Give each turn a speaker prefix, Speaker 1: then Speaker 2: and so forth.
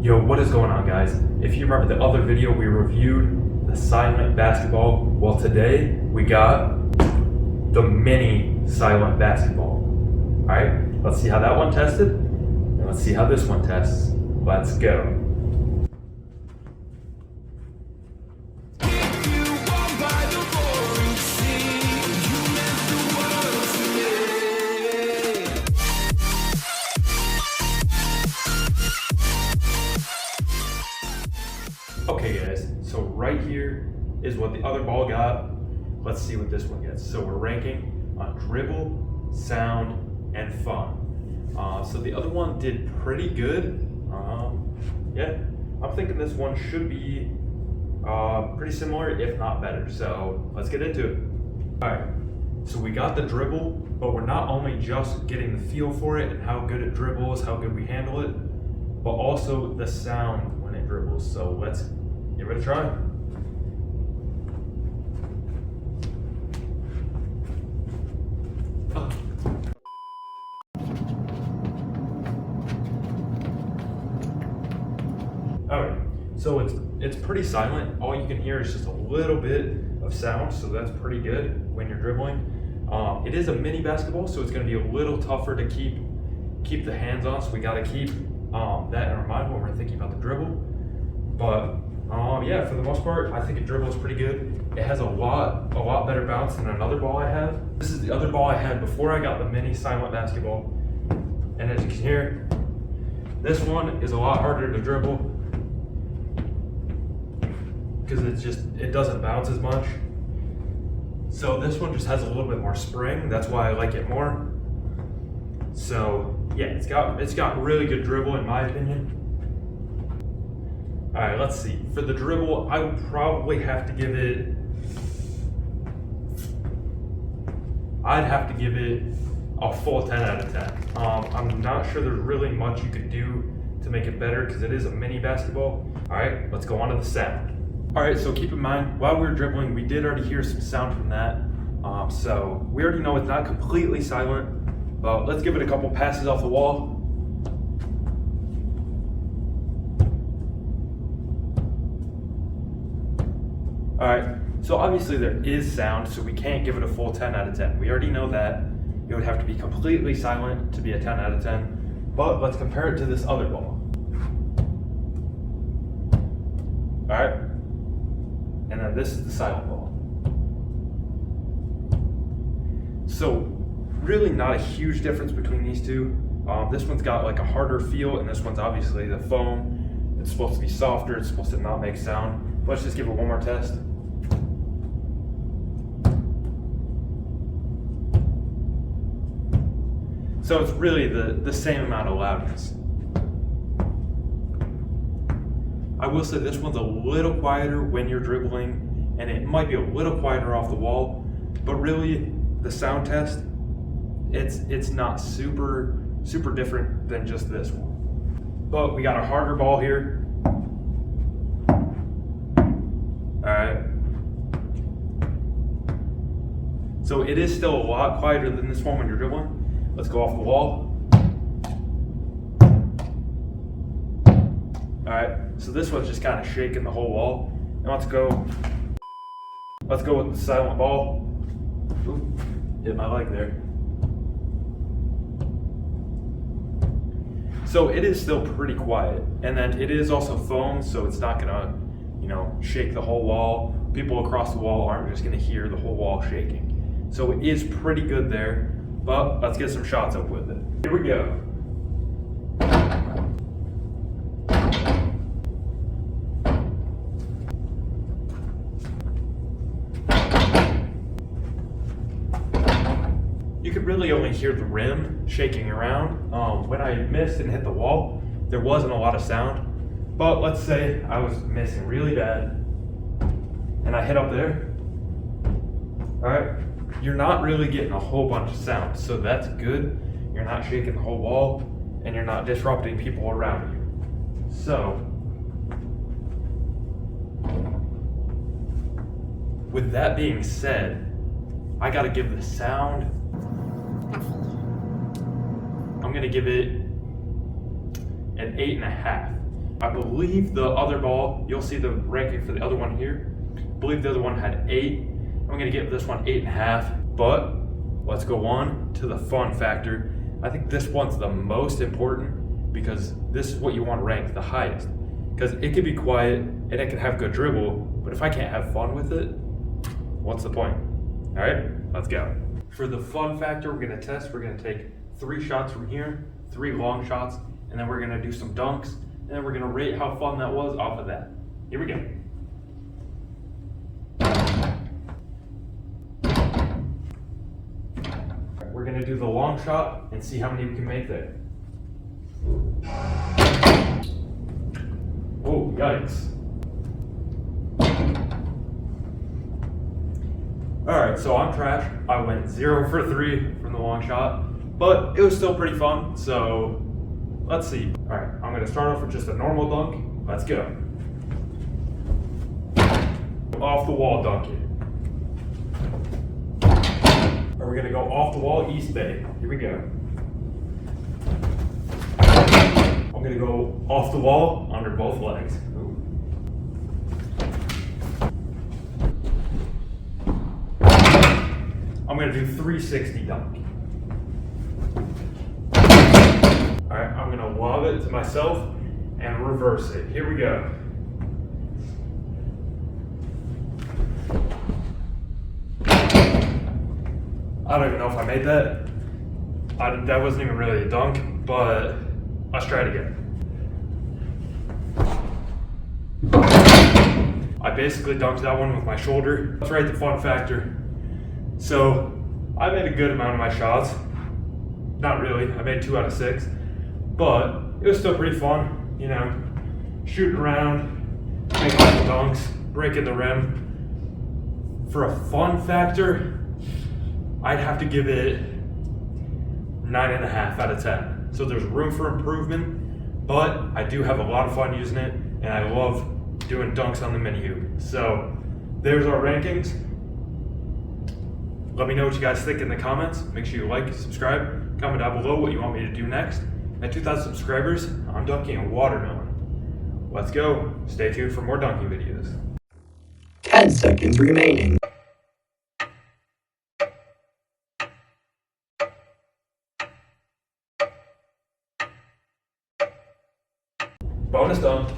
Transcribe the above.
Speaker 1: Yo, what is going on, guys? If you remember the other video, we reviewed the silent basketball. Well, today we got the mini silent basketball. All right, let's see how that one tested, and let's see how this one tests. Let's go. Okay guys, so right here is what the other ball got. Let's see what this one gets. So we're ranking on dribble, sound, and fun. So the other one did pretty good. Yeah, I'm thinking this one should be pretty similar, if not better. So let's get into it. All right, so we got the dribble, but we're not only just getting the feel for it and how good it dribbles, how good we handle it, but also the sound when it dribbles. So let's give it a try. Alright, so it's pretty silent. All you can hear is just a little bit of sound, so that's pretty good when you're dribbling. It is a mini basketball, so it's going to be a little tougher to keep the hands on, so we got to keep that in our mind when we're thinking about the dribble. But yeah, for the most part, I think it dribbles pretty good. It has a lot better bounce than another ball I have. This is the other ball I had before I got the mini silent basketball. And as you can hear, this one is a lot harder to dribble because it doesn't bounce as much. So this one just has a little bit more spring. That's why I like it more. So yeah, it's got really good dribble in my opinion. All right, let's see. For the dribble, I would probably have to give it. I'd have to give it a full 10 out of 10. I'm not sure there's really much you could do to make it better because it is a mini basketball. All right, let's go on to the sound. All right, so keep in mind, while we were dribbling, we did already hear some sound from that. So we already know it's not completely silent, but let's give it a couple passes off the wall. All right, so obviously there is sound, so we can't give it a full 10 out of 10. We already know that. It would have to be completely silent to be a 10 out of 10. But let's compare it to this other ball. All right, and then this is the silent ball. So really not a huge difference between these two. This one's got like a harder feel, and this one's obviously the foam. It's supposed to be softer, it's supposed to not make sound. Let's just give it one more test. So it's really the same amount of loudness. I will say this one's a little quieter when you're dribbling, and it might be a little quieter off the wall, but really the sound test, it's not super different than just this one. But we got a harder ball here. All right. So it is still a lot quieter than this one when you're dribbling. Let's go off the wall. All right, so this one's just kind of shaking the whole wall. And let's go with the silent ball. Ooh, hit my leg there. So it is still pretty quiet. And then it is also foam, so it's not gonna, shake the whole wall. People across the wall aren't just gonna hear the whole wall shaking. So it is pretty good there. But let's get some shots up with it. Here we go. You could really only hear the rim shaking around. When I missed and hit the wall, there wasn't a lot of sound. But let's say I was missing really bad and I hit up there. All right. You're not really getting a whole bunch of sound, so that's good. You're not shaking the whole wall, and you're not disrupting people around you. So, with that being said, I gotta give the sound, I'm gonna give it an 8.5. I believe the other ball, you'll see the ranking for the other one here. I believe the other one had 8. I'm gonna give this one 8.5, but let's go on to the fun factor. I think this one's the most important because this is what you want to rank the highest. Because it could be quiet and it can have good dribble, but if I can't have fun with it, what's the point? All right, let's go. For the fun factor, we're gonna test. We're gonna take 3 shots from here, 3 long shots, and then we're gonna do some dunks, and then we're gonna rate how fun that was off of that. Here we go. We're gonna do the long shot and see how many we can make there. Oh, yikes. All right, so I'm trash. I went 0 for 3 from the long shot, but it was still pretty fun, so let's see. All right, I'm gonna start off with just a normal dunk. Let's go. Off the wall dunking. We're gonna go off the wall East Bay. Here we go. I'm gonna go off the wall under both legs. Ooh. I'm gonna do 360 dunk. All right, I'm gonna lob it to myself and reverse it. Here we go. I don't even know if I made that. That wasn't even really a dunk, but let's try it again. I basically dunked that one with my shoulder. Let's rate the fun factor. So I made a good amount of my shots. Not really, I made 2 out of 6, but it was still pretty fun, you know, shooting around, making the dunks, breaking the rim. For a fun factor, I'd have to give it 9.5 out of 10. So there's room for improvement, but I do have a lot of fun using it, and I love doing dunks on the mini hoop. So there's our rankings. Let me know what you guys think in the comments. Make sure you like, subscribe, comment down below what you want me to do next. At 2,000 subscribers, I'm dunking a watermelon. Let's go. Stay tuned for more dunking videos.
Speaker 2: 10 seconds remaining.
Speaker 1: Bonus dunk.